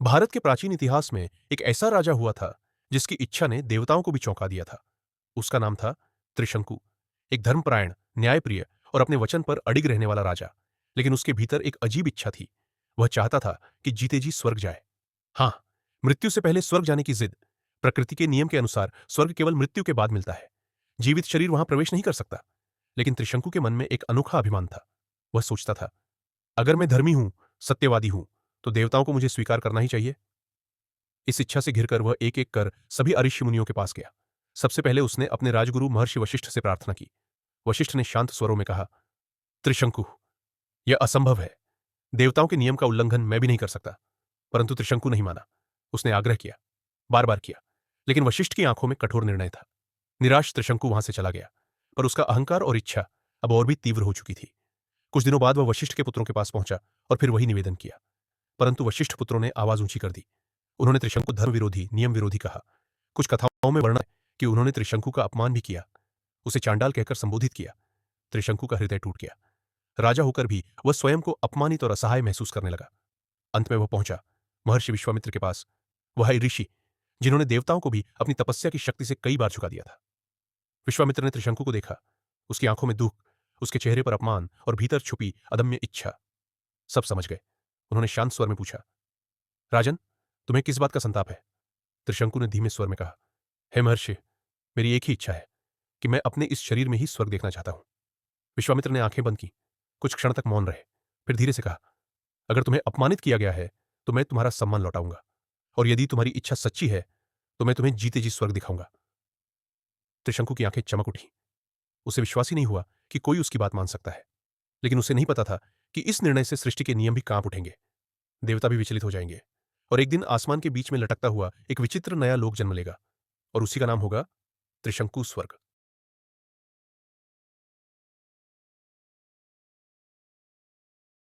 भारत के प्राचीन इतिहास में एक ऐसा राजा हुआ था जिसकी इच्छा ने देवताओं को भी चौंका दिया था। उसका नाम था त्रिशंकु। एक धर्मपरायण, न्यायप्रिय और अपने वचन पर अडिग रहने वाला राजा। लेकिन उसके भीतर एक अजीब इच्छा थी। वह चाहता था कि जीते जी स्वर्ग जाए। हाँ, मृत्यु से पहले स्वर्ग जाने की जिद। प्रकृति के नियम के अनुसार स्वर्ग केवल मृत्यु के बाद मिलता है। जीवित शरीर वहां प्रवेश नहीं कर सकता। लेकिन त्रिशंकु के मन में एक अनोखा अभिमान था। वह सोचता था, अगर मैं धर्मी हूं, सत्यवादी हूं, तो देवताओं को मुझे स्वीकार करना ही चाहिए। इस इच्छा से घिरकर वह एक एक कर सभी ऋषि मुनियों के पास गया। सबसे पहले उसने अपने राजगुरु महर्षि वशिष्ठ से प्रार्थना की। वशिष्ठ ने शांत स्वरों में कहा, त्रिशंकु, यह असंभव है। देवताओं के नियम का उल्लंघन मैं भी नहीं कर सकता। परंतु त्रिशंकु नहीं माना। उसने आग्रह किया, बार बार किया, लेकिन वशिष्ठ की आंखों में कठोर निर्णय था। निराश त्रिशंकु वहां से चला गया। पर उसका अहंकार और इच्छा अब और भी तीव्र हो चुकी थी। कुछ दिनों बाद वह वशिष्ठ के पुत्रों के पास पहुंचा और फिर वही निवेदन किया। परंतु वशिष्ठ पुत्रों ने आवाज ऊंची कर दी। उन्होंने त्रिशंकु धर्म विरोधी, नियम विरोधी कहा। कुछ कथाओं में वर्णन है कि उन्होंने त्रिशंकु का अपमान भी किया, उसे चांडाल कहकर संबोधित किया। त्रिशंकु का हृदय टूट गया। राजा होकर भी वह स्वयं को अपमानित और असहाय महसूस करने लगा। अंत में वह पहुंचा महर्षि विश्वामित्र के पास। वह ऋषि जिन्होंने देवताओं को भी अपनी तपस्या की शक्ति से कई बार झुका दिया था। विश्वामित्र ने त्रिशंकु को देखा। उसकी आंखों में दुख, उसके चेहरे पर अपमान और भीतर छुपी अदम्य इच्छा। सब समझ गए। उन्होंने शांत स्वर में पूछा, राजन, तुम्हें किस बात का संताप है? त्रिशंकु ने धीमे स्वर में कहा, हे महर्षि, मेरी एक ही इच्छा है कि मैं अपने इस शरीर में ही स्वर्ग देखना चाहता हूं। विश्वामित्र ने आंखें बंद की। कुछ क्षण तक मौन रहे। फिर धीरे से कहा, अगर तुम्हें अपमानित किया गया है तो मैं तुम्हारा सम्मान लौटाऊंगा। और यदि तुम्हारी इच्छा सच्ची है तो मैं तुम्हें जीते जी स्वर्ग दिखाऊंगा। त्रिशंकु की आंखें चमक उठी। उसे विश्वास ही नहीं हुआ कि कोई उसकी बात मान सकता है। लेकिन उसे नहीं पता था कि इस निर्णय से सृष्टि के नियम भी कांप उठेंगे। देवता भी विचलित हो जाएंगे। और एक दिन आसमान के बीच में लटकता हुआ एक विचित्र नया लोक जन्म लेगा। और उसी का नाम होगा त्रिशंकु स्वर्ग।